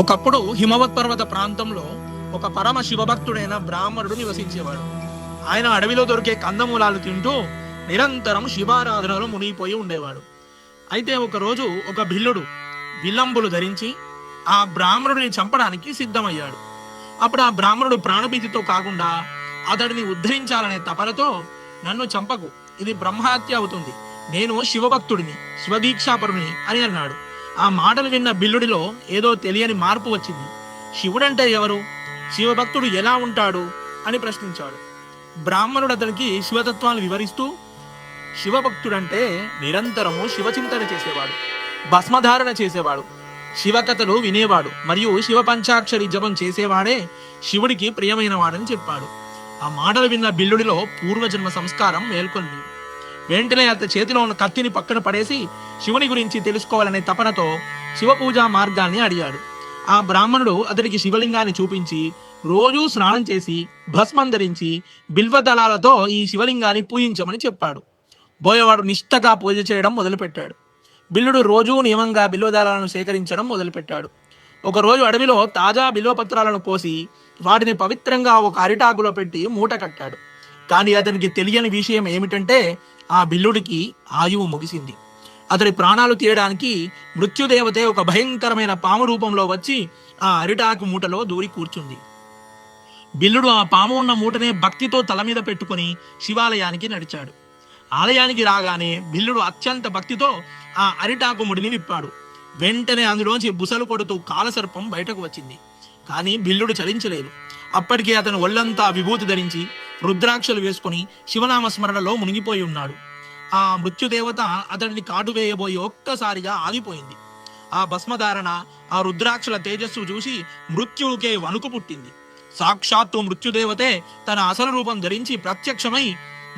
ఒకప్పుడు హిమవత్ పర్వత ప్రాంతంలో ఒక పరమ శివభక్తుడైన బ్రాహ్మణుడు నివసించేవాడు. ఆయన అడవిలో దొరికే కందమూలాలు తింటూ నిరంతరం శివారాధనలో మునిగిపోయి ఉండేవాడు. అయితే ఒకరోజు ఒక భిల్లుడు విల్లంబులు ధరించి ఆ బ్రాహ్మణుడిని చంపడానికి సిద్ధమయ్యాడు. అప్పుడు ఆ బ్రాహ్మణుడు ప్రాణభీతితో కాకుండా అతడిని ఉద్ధరించాలనే తపనతో, నన్ను చంపకు, ఇది బ్రహ్మహత్య అవుతుంది, నేను శివభక్తుడిని, శివదీక్షాపరుని అని అన్నాడు. ఆ మాటలు విన్న బిల్లుడిలో ఏదో తెలియని మార్పు వచ్చింది. శివుడంటే ఎవరు, శివభక్తుడు ఎలా ఉంటాడు అని ప్రశ్నించాడు. బ్రాహ్మణుడు అతనికి శివతత్వాన్ని వివరిస్తూ, శివభక్తుడంటే నిరంతరము శివచింతన చేసేవాడు, భస్మధారణ చేసేవాడు, శివకథలు వినేవాడు మరియు శివ పంచాక్షరి జపం చేసేవాడే శివుడికి ప్రియమైన వాడని చెప్పాడు. ఆ మాటలు విన్న బిల్లుడిలో పూర్వజన్మ సంస్కారం మేల్కొంది. వెంటనే అతని చేతిలో ఉన్న కత్తిని పక్కన పడేసి శివుని గురించి తెలుసుకోవాలనే తపనతో శివ పూజా మార్గాన్ని అడిగాడు. ఆ బ్రాహ్మణుడు అతడికి శివలింగాన్ని చూపించి, రోజూ స్నానం చేసి భస్మం ధరించి బిల్వదళాలతో ఈ శివలింగాన్ని పూజించమని చెప్పాడు. బోయవాడు నిష్ఠగా పూజ చేయడం మొదలుపెట్టాడు. బిల్లుడు రోజూ నియమంగా బిల్వదళాలను సేకరించడం మొదలుపెట్టాడు. ఒకరోజు అడవిలో తాజా బిల్వపత్రాలను కోసి వాటిని పవిత్రంగా ఒక అరిటాకులో పెట్టి మూట కట్టాడు. కానీ అతనికి తెలియని విషయం ఏమిటంటే, ఆ బిల్లుడికి ఆయువు ముగిసింది. అతడి ప్రాణాలు తీయడానికి మృత్యుదేవతే ఒక భయంకరమైన పాము రూపంలో వచ్చి ఆ అరిటాకు మూటలో దూరి కూర్చుంది. బిల్లుడు ఆ పాము ఉన్న మూటనే భక్తితో తల మీద పెట్టుకుని శివాలయానికి నడిచాడు. ఆలయానికి రాగానే బిల్లుడు అత్యంత భక్తితో ఆ అరిటాకు ముడిని విప్పాడు. వెంటనే అందులోంచి బుసలు కొడుతూ కాలసర్పం బయటకు వచ్చింది. కానీ బిల్లుడు చలించలేదు. అప్పటికే అతను ఒళ్ళంతా విభూతి ధరించి రుద్రాక్షలు వేసుకుని శివనామస్మరణలో మునిగిపోయి ఉన్నాడు. ఆ మృత్యుదేవత అతడిని కాటు వేయబోయి ఒక్కసారిగా ఆగిపోయింది. ఆ భస్మధారణ, ఆ రుద్రాక్షల తేజస్సు చూసి మృత్యువుకే వణుకు పుట్టింది. సాక్షాత్తు మృత్యుదేవతే తన అసలు రూపం ధరించి ప్రత్యక్షమై,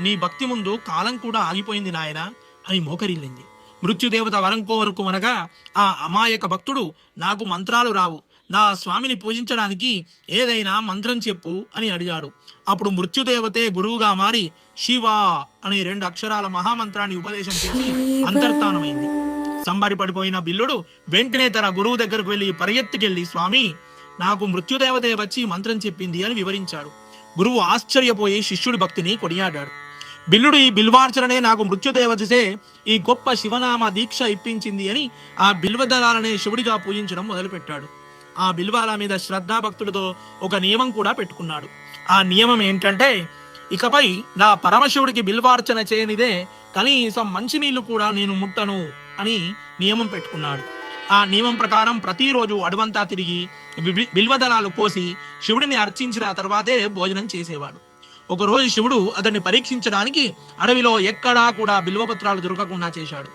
నీ భక్తి ముందు కాలం కూడా ఆగిపోయింది నాయన అని మోకరిల్లింది. మృత్యుదేవత వరం కోరుకు అనగా ఆ అమాయక భక్తుడు, నాకు మంత్రాలు రావు, నా స్వామిని పూజించడానికి ఏదైనా మంత్రం చెప్పు అని అడిగాడు. అప్పుడు మృత్యుదేవతే గురువుగా మారి శివ అనే 2 అక్షరాల మహామంత్రాన్ని ఉపదేశం చేసి అంతర్ధానమైంది. సంబరిపడిపోయిన బిల్లుడు వెంటనే తన గురువు దగ్గరకు వెళ్ళి పరిగెత్తుకెళ్ళి, స్వామి, నాకు మృత్యుదేవతే వచ్చి మంత్రం చెప్పింది అని వివరించాడు. గురువు ఆశ్చర్యపోయి శిష్యుడి భక్తిని కొనియాడాడు. బిల్లుడు ఈ బిల్వార్చననే నాకు మృత్యుదేవతసే ఈ గొప్ప శివనామ దీక్ష ఇప్పించింది అని ఆ బిల్వదళాలనే శివుడిగా పూజించడం మొదలుపెట్టాడు. ఆ బిల్వాల మీద శ్రద్ధాభక్తులతో ఒక నియమం కూడా పెట్టుకున్నాడు. ఆ నియమం ఏంటంటే, ఇకపై నా పరమశివుడికి బిల్వార్చన చేయనిదే కనీసం మంచినీళ్లు కూడా నేను ముట్టను అని నియమం పెట్టుకున్నాడు. ఆ నియమం ప్రకారం ప్రతిరోజు అడవంతా తిరిగి బిల్వదళాలు కోసి శివుడిని అర్చించిన తర్వాతే భోజనం చేసేవాడు. ఒకరోజు శివుడు అతన్ని పరీక్షించడానికి అడవిలో ఎక్కడా కూడా బిల్వపత్రాలు దొరకకుండా చేశాడు.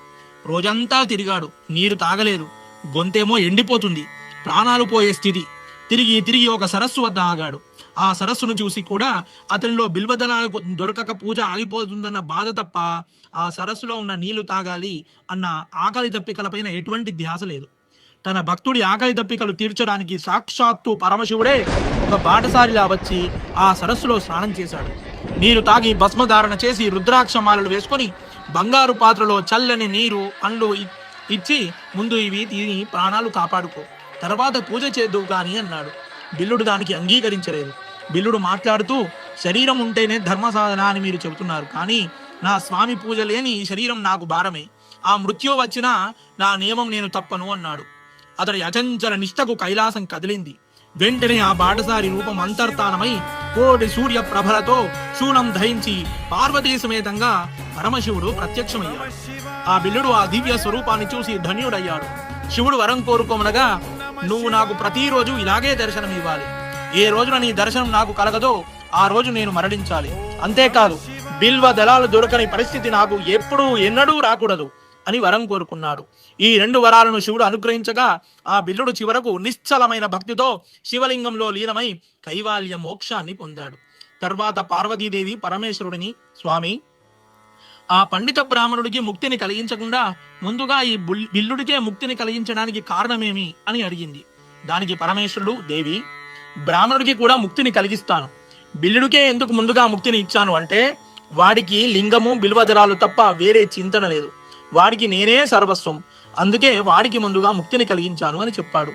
రోజంతా తిరిగాడు, నీరు తాగలేదు, గొంతేమో ఎండిపోతుంది, ప్రాణాలు పోయే స్థితి. తిరిగి తిరిగి ఒక సరస్సు వద్ద ఆగాడు. ఆ సరస్సును చూసి కూడా అతనిలో బిల్వదళాలు దొరకక పూజ ఆగిపోతుందన్న బాధ తప్ప ఆ సరస్సులో ఉన్న నీళ్లు తాగాలి అన్న ఆకలి దప్పికలపైన ఎటువంటి ధ్యాస లేదు. తన భక్తుడి ఆకలి దప్పికలు తీర్చడానికి సాక్షాత్తు పరమశివుడే ఒక బాటసారిలా వచ్చి ఆ సరస్సులో స్నానం చేశాడు. నీరు తాగి భస్మధారణ చేసి రుద్రాక్షమాలలు వేసుకొని బంగారు పాత్రలో చల్లని నీరు, పండ్లు ఇచ్చి, ముందు ఇవి తిని ప్రాణాలు కాపాడుకో, తర్వాత పూజ చేద్దువు కానీ అన్నాడు. బిల్లుడు దానికి అంగీకరించలేదు. బిల్లుడు మాట్లాడుతూ, శరీరం ఉంటేనే ధర్మ సాధన అని మీరు చెబుతున్నారు, కానీ నా స్వామి పూజ లేని ఈ శరీరం నాకు భారమే. ఆ మృత్యు వచ్చినా నా నియమం నేను తప్పను అన్నాడు. అతడి అచంచల నిష్టకు కైలాసం కదిలింది. వెంటనే ఆ బాటసారి రూపం అంతర్ధానమై కోటి సూర్య ప్రభలతో శూలం ధరించి పార్వతీ సమేతంగా పరమశివుడు ప్రత్యక్షమయ్యాడు. ఆ బిల్లుడు ఆ దివ్య స్వరూపాన్ని చూసి ధన్యుడయ్యాడు. శివుడు వరం కోరుకోమనగా, నువ్వు నాకు ప్రతిరోజు ఇలాగే దర్శనం ఇవ్వాలి. ఏ రోజున నీ దర్శనం నాకు కలగదో ఆ రోజు నేను మరణించాలి. అంతేకాదు, బిల్వ దళాలు దొరకని పరిస్థితి నాకు ఎప్పుడూ ఎన్నడూ రాకూడదు అని వరం కోరుకున్నాడు. ఈ 2 వరాలను శివుడు అనుగ్రహించగా ఆ బిల్లుడు చివరకు నిశ్చలమైన భక్తితో శివలింగంలో లీనమై కైవాల్య మోక్షాన్ని పొందాడు. తర్వాత పార్వతీదేవి పరమేశ్వరుడిని, స్వామి, ఆ పండిత బ్రాహ్మణుడికి ముక్తిని కలిగించకుండా ముందుగా ఈ బిల్లుడికే ముక్తిని కలిగించడానికి కారణమేమి అని అడిగింది. దానికి పరమేశ్వరుడు, దేవి, బ్రాహ్మణుడికి కూడా ముక్తిని కలిగిస్తాను. బిల్లుడికే ఎందుకు ముందుగా ముక్తిని ఇచ్చాను అంటే, వాడికి లింగము బిల్వదళాలు తప్ప వేరే చింతన లేదు, వాడికి నేనే సర్వస్వం, అందుకే వాడికి ముందుగా ముక్తిని కలిగించాను అని చెప్పాడు.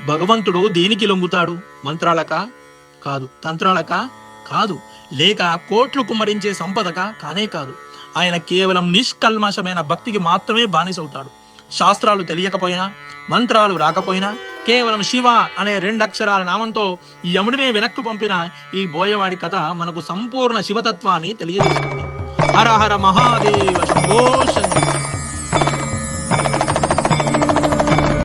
భగవంతుడు దేనికి లొంగుతాడు? మంత్రాలక కాదు, తంత్రాలక కాదు, లేక కోట్లు కుమ్మరించే సంపదక కానే కాదు. ఆయన కేవలం నిష్కల్మషమైన భక్తికి మాత్రమే బానిసవుతాడు. శాస్త్రాలు తెలియకపోయినా, మంత్రాలు రాకపోయినా, కేవలం శివ అనే 2 అక్షరాల నామంతో ఈ యముడినే వెనక్కు పంపిన ఈ బోయవాడి కథ మనకు సంపూర్ణ శివతత్వాన్ని తెలియజేస్తుంది. హర హర మహాదేవ శంభో శంకర.